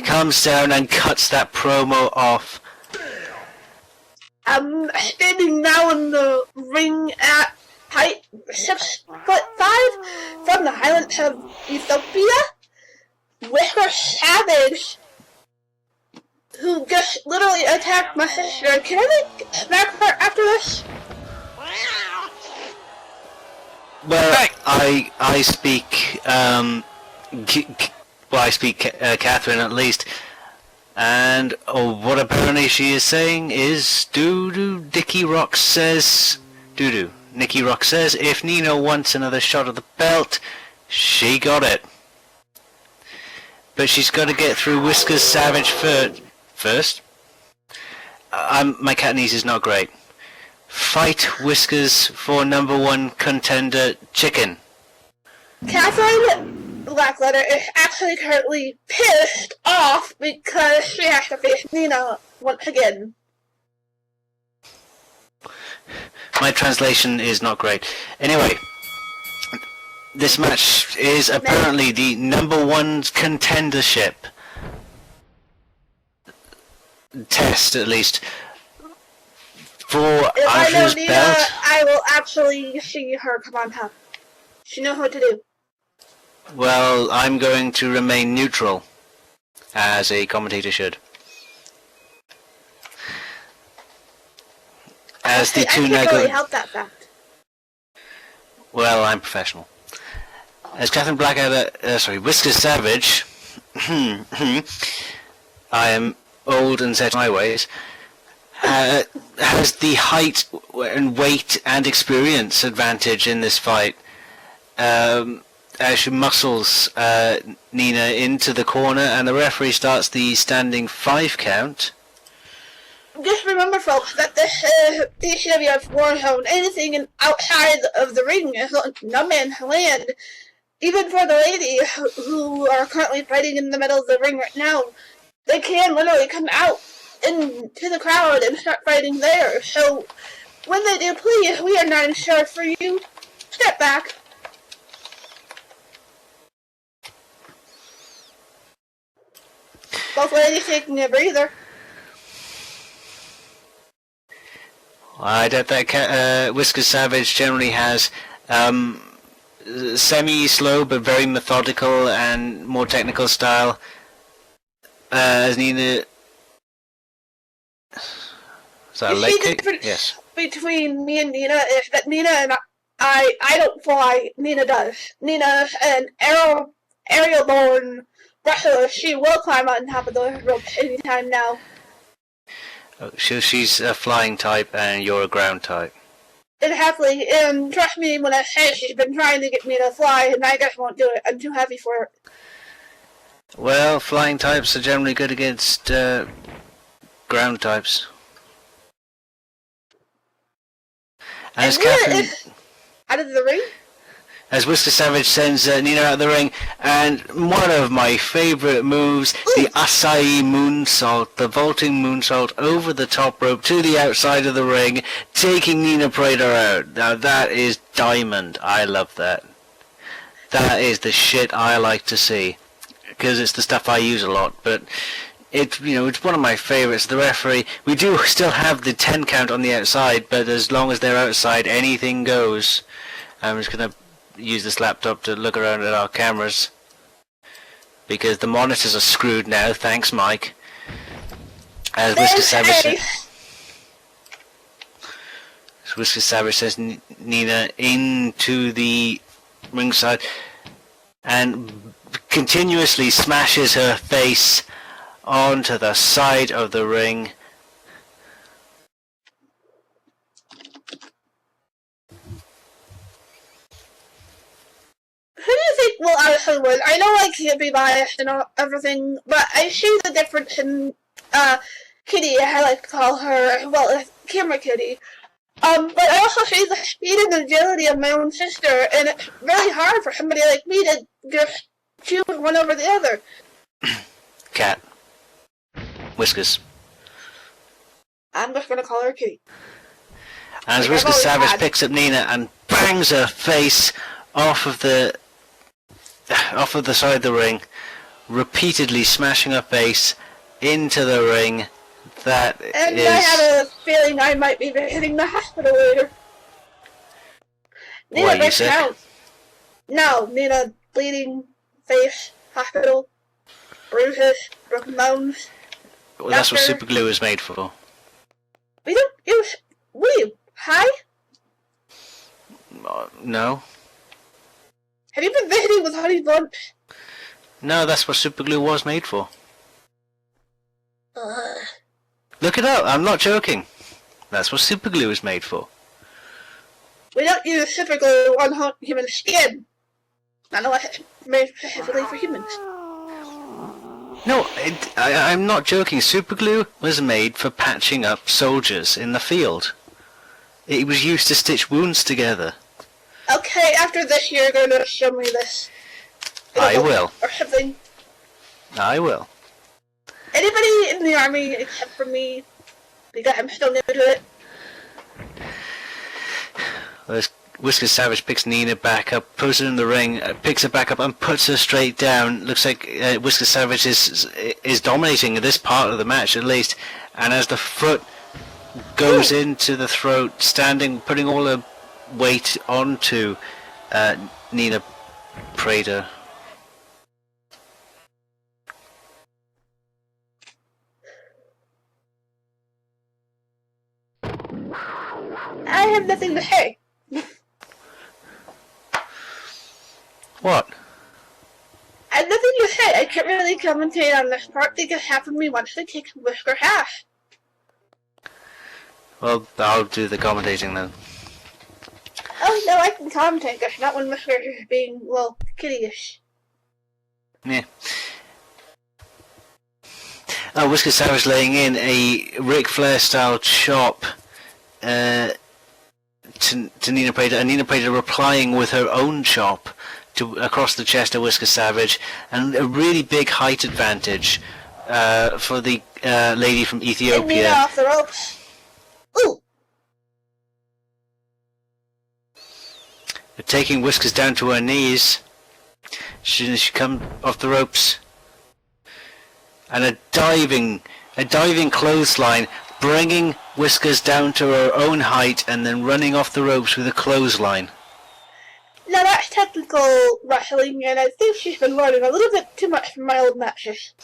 comes down and cuts that promo off. I'm standing now in the ring at height 6'5" from the Highlands of Ethiopia. Whisker Savage, who just literally attacked my sister. Can I smack her after this? Well, I speak, I speak Catherine at least, and what apparently she is saying is, Nicky Rock says, if Nina wants another shot of the belt, she got it. But she's got to get through Whiskers Savage first. My Catanese is not great. Fight Whiskers for #1 contender chicken. Catherine Blackletter is actually currently pissed off because she has to face Nina once again. My translation is not great. Anyway, this match is apparently the #1 contendership test, at least, for If I know Andrew's Nina, belt. I will actually see her come on top. She knows what to do. Well, I'm going to remain neutral, as a commentator should. As the two I now can't go. really help that fact. Well, I'm professional. As Catherine Whisker Savage, I am old and set in my ways, has the height and weight and experience advantage in this fight. As she muscles Nina into the corner, and the referee starts the standing 5 count. Just remember, folks, that this DCWF Warzone, anything outside of the ring is no man's land. Even for the ladies who are currently fighting in the middle of the ring right now, they can literally come out into the crowd and start fighting there. So, when they do, please, we are not insured for you. Step back. Both ladies taking a breather. I doubt that Whisker Savage generally has semi-slow but very methodical and more technical style. As Nina... Is that a leg kick? Yes. Between me and Nina is that Nina and I don't fly, Nina does. Nina's an aerial-born wrestler. She will climb on top of the ropes anytime now. She's a flying type and you're a ground type. Exactly, and trust me when I say she's been trying to get me to fly, and I just won't do it. I'm too heavy for it. Well, flying types are generally good against ground types. As Catherine is out of the ring. As Whisker Savage sends Nina out of the ring, and one of my favourite moves, the acai moonsault, the vaulting moonsault over the top rope to the outside of the ring, taking Nina Prater out. Now that is diamond. I love that. That is the shit I like to see, because it's the stuff I use a lot. But it's one of my favorites. The referee, we do still have the 10 count on the outside, but as long as they're outside, anything goes. I'm just gonna use this laptop to look around at our cameras, because the monitors are screwed now. Thanks, Mike. As Whisker Savage sends Nina into the ringside and continuously smashes her face onto the side of the ring. Who do you think will actually win? I know I can't be biased and everything, but I see the difference in Kitty, I like to call her, well, Camera Kitty. But I also see the speed and agility of my own sister, and it's really hard for somebody like me to just choose one over the other. Cat. Whiskers. I'm just gonna call her Kitty. As Whisker Savage picks up Nina and bangs her face off of the side of the ring, repeatedly smashing her face into the ring. That and is... I have a feeling I might be hitting the hospital later. Nina, What, you sick? out. No, Nina, bleeding face, hospital, bruises, broken bones. Well, that's what super glue is made for. We don't use... William, hi? No. Have you been visiting with Honey Bunch? No, that's what super glue was made for. Look it up, I'm not joking. That's what super glue is made for. We don't use super glue on human skin. Not unless it's made specifically for humans. No, I'm not joking. Super glue was made for patching up soldiers in the field. It was used to stitch wounds together. Okay, after this you're going to show me this. I will. Or something. I will. Anybody in the army except for me, because I'm still new to it. Whisker Savage picks Nina back up, puts her in the ring, picks her back up and puts her straight down. Looks like Whisker Savage is dominating this part of the match at least. And as the foot goes into the throat, putting all her weight onto Nina Prater. I have nothing to say. What? I have nothing to say. I can't really commentate on this part because half of me wants to kick Whisker ass. Well, I'll do the commentating then. Oh, no, I can commentate, just not when Whisker is being, well, kiddie-ish. Yeah. Whisker Savage laying in a Ric Flair style chop to Nina Prater, and Nina Prater replying with her own chop across the chest of Whisker Savage, and a really big height advantage for the lady from Ethiopia. And Nina off the ropes. Ooh! Taking Whiskers down to her knees. She comes off the ropes. And a diving clothesline, bringing Whiskers down to her own height and then running off the ropes with a clothesline. Now that's technical wrestling, and I think she's been learning a little bit too much from my old matches.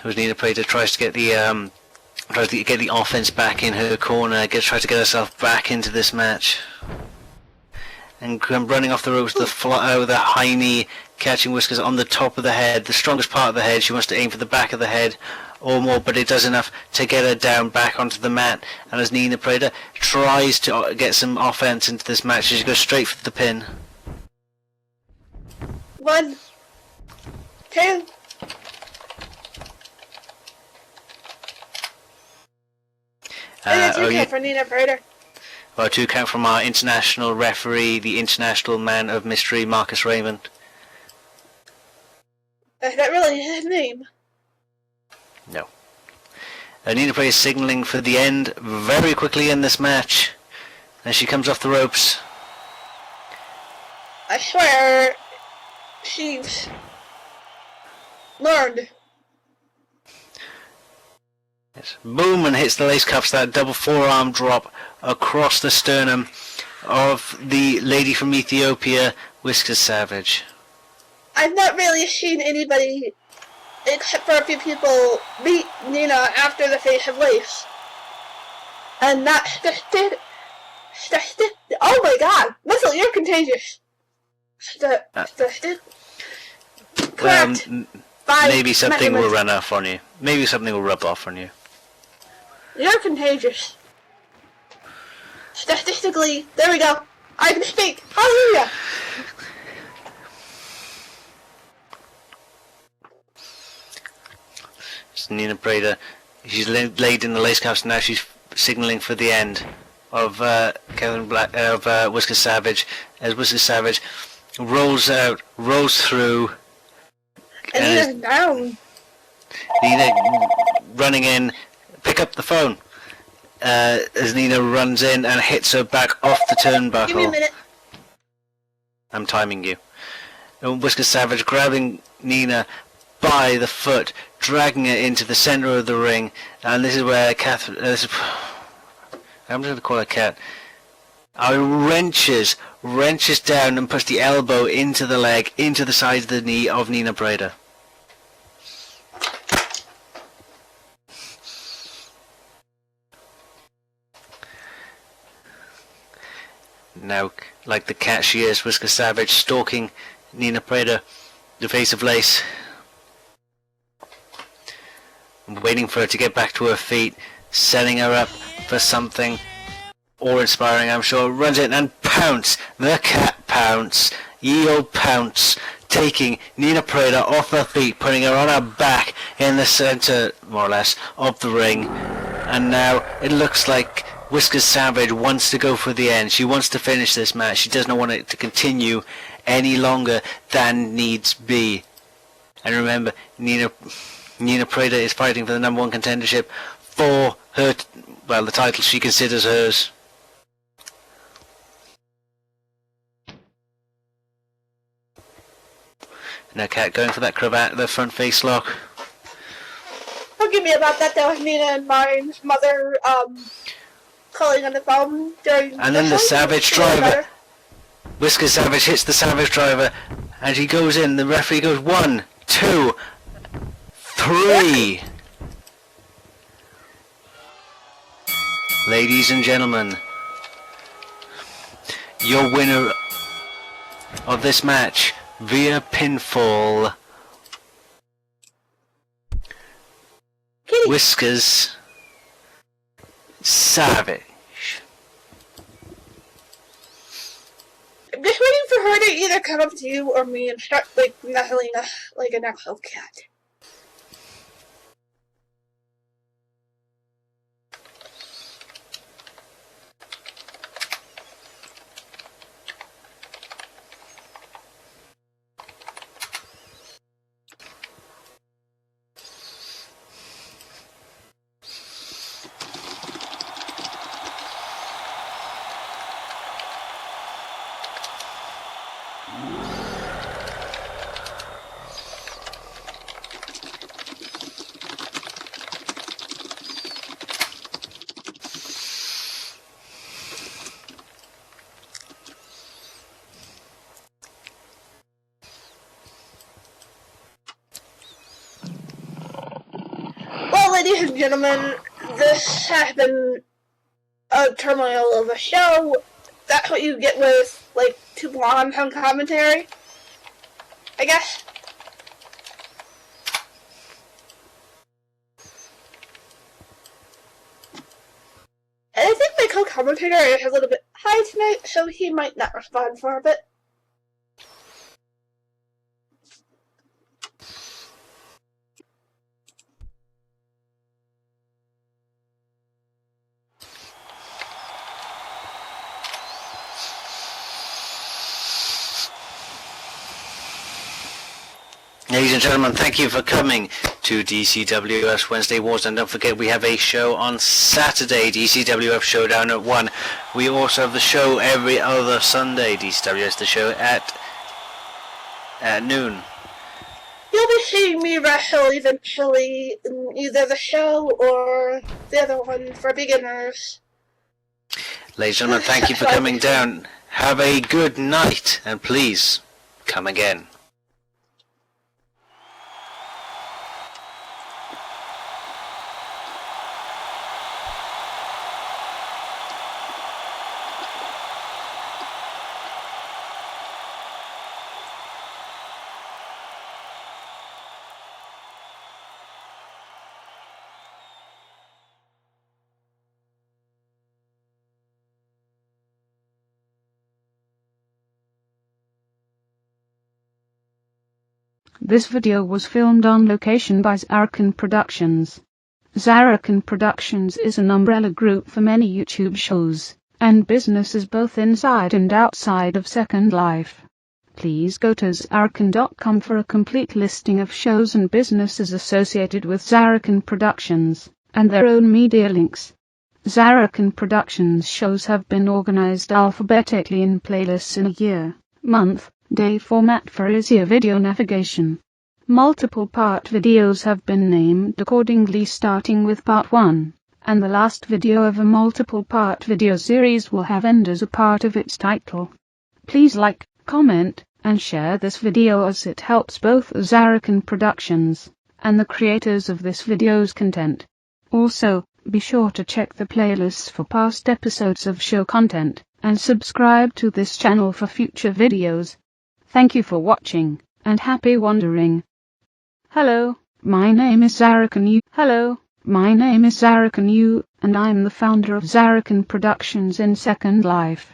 Nina Prater tries to get the offense back in her corner, tries to get herself back into this match. And running off the ropes with the high knee, catching Whiskers on the top of the head, the strongest part of the head. She wants to aim for the back of the head or more, but it does enough to get her down back onto the mat. And as Nina Prater tries to get some offense into this match, she goes straight for the pin. 1, 2. And it's okay for Nina Prater. Well, 2 count from our international referee, the international man of mystery, Marcus Raymond. Is that really his name? No. Nina Prey is signaling for the end very quickly in this match. And she comes off the ropes. I swear, she's learned. Yes. Boom, and hits the lace cuffs, that double forearm drop across the sternum of the lady from Ethiopia, Whiskers Savage. I've not really seen anybody, except for a few people, beat Nina after the face of lace. And that's just it. Oh my god! Whistle, you're contagious. Correct. Maybe something will run off on you. Maybe something will rub off on you. You're contagious. Statistically, there we go. I can speak. Hallelujah. It's Nina Prada. She's laid in the lace cuffs now. She's signaling for the end of Whiskers Savage. As Whiskers Savage rolls out, rolls through. And Nina's down. Nina running in, pick up the phone. As Nina runs in and hits her back off the turnbuckle. Give me a minute. I'm timing you. And Whiskers Savage grabbing Nina by the foot, dragging her into the center of the ring, and this is where Catherine. I'm just going to call her Cat. Wrenches down and puts the elbow into the leg, into the side of the knee of Nina Prada. Now, like the cat she is, Whiskers Savage stalking Nina Prada, the face of lace, waiting for her to get back to her feet, setting her up for something awe-inspiring, I'm sure. Runs in and pounce, the cat pounce, ye old pounce, taking Nina Prada off her feet, putting her on her back in the center, more or less, of the ring. And now it looks like Whiskers Savage wants to go for the end. She wants to finish this match. She does not want it to continue any longer than needs be. And remember, Nina Prada is fighting for the #1 contendership for her, well, the title she considers hers. Now Cat going for that cravat, the front face lock. Forgive me about that. That was Nina and my mother calling on the phone during. And then the Savage driver. Whiskers Savage hits the Savage driver, and he goes in. The referee goes 1, 2, 3. Ladies and gentlemen, your winner of this match via pinfall, Kitty. Whiskers Savage. I'm just waiting for her to either come up to you or me and start like knuckling like an actual cat. Well, ladies and gentlemen, this has been a turmoil of a show. That's what you get with, like, two blondes on commentary, I guess. And I think my co-commentator is a little bit high tonight, so he might not respond for a bit. Ladies and gentlemen, thank you for coming to DCWF's Wednesday Warzone. Don't forget we have a show on Saturday, DCWF Showdown at 1. We also have the show every other Sunday, DCWF the show at noon. You'll be seeing me wrestle eventually in either the show or the other one for beginners. Ladies and gentlemen, thank you for coming down. Have a good night, and please, come again. This video was filmed on location by Zarrakan Productions. Zarrakan Productions is an umbrella group for many YouTube shows and businesses both inside and outside of Second Life. Please go to Zarrakan.com for a complete listing of shows and businesses associated with Zarrakan Productions and their own media links. Zarrakan Productions shows have been organized alphabetically in playlists in a year, month, day format for easier video navigation. Multiple part videos have been named accordingly, starting with part 1, and the last video of a multiple part video series will have end as a part of its title. Please like, comment, and share this video as it helps both Zarrakan Productions and the creators of this video's content. Also, be sure to check the playlists for past episodes of show content and subscribe to this channel for future videos. Thank you for watching, and happy wandering. Hello, my name is Zarrakan. Hello, my name is Zarrakan, and I'm the founder of Zarrakan Productions in Second Life.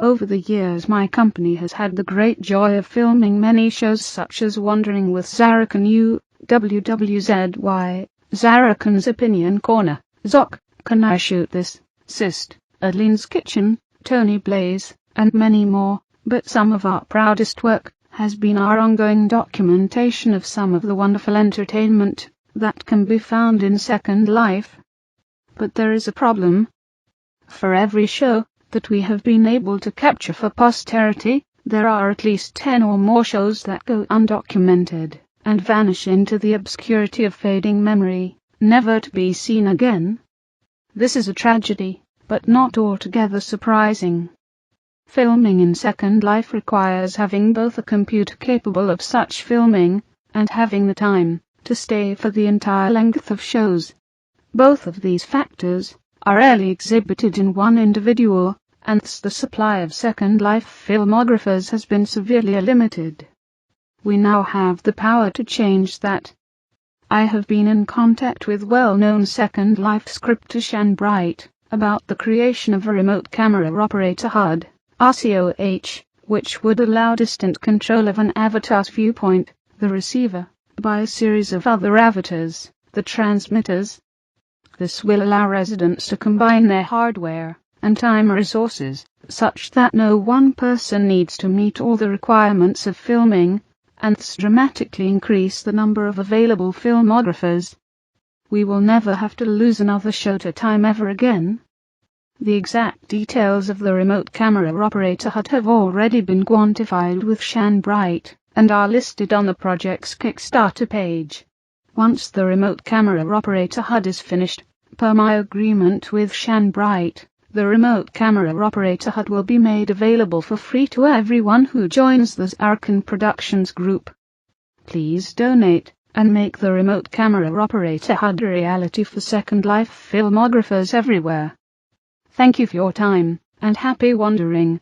Over the years my company has had the great joy of filming many shows such as Wandering with Zarrakan, WWZY, Zarrakan's Opinion Corner, Zoc, Can I Shoot This, Sist, Adeline's Kitchen, Tony Blaze, and many more. But some of our proudest work has been our ongoing documentation of some of the wonderful entertainment that can be found in Second Life. But there is a problem. For every show that we have been able to capture for posterity, there are at least 10 or more shows that go undocumented and vanish into the obscurity of fading memory, never to be seen again. This is a tragedy, but not altogether surprising. Filming in Second Life requires having both a computer capable of such filming, and having the time to stay for the entire length of shows. Both of these factors are rarely exhibited in one individual, and thus the supply of Second Life filmographers has been severely limited. We now have the power to change that. I have been in contact with well-known Second Life scripter Shan Bright about the creation of a remote camera operator HUD, RCOH, which would allow distant control of an avatar's viewpoint, the receiver, by a series of other avatars, the transmitters. This will allow residents to combine their hardware and time resources, such that no one person needs to meet all the requirements of filming, and thus dramatically increase the number of available filmographers. We will never have to lose another show to time ever again. The exact details of the remote camera operator HUD have already been quantified with Shan Bright, and are listed on the project's Kickstarter page. Once the remote camera operator HUD is finished, per my agreement with Shan Bright, the remote camera operator HUD will be made available for free to everyone who joins the Zarrakan Productions group. Please donate, and make the remote camera operator HUD a reality for Second Life filmographers everywhere. Thank you for your time, and happy wandering.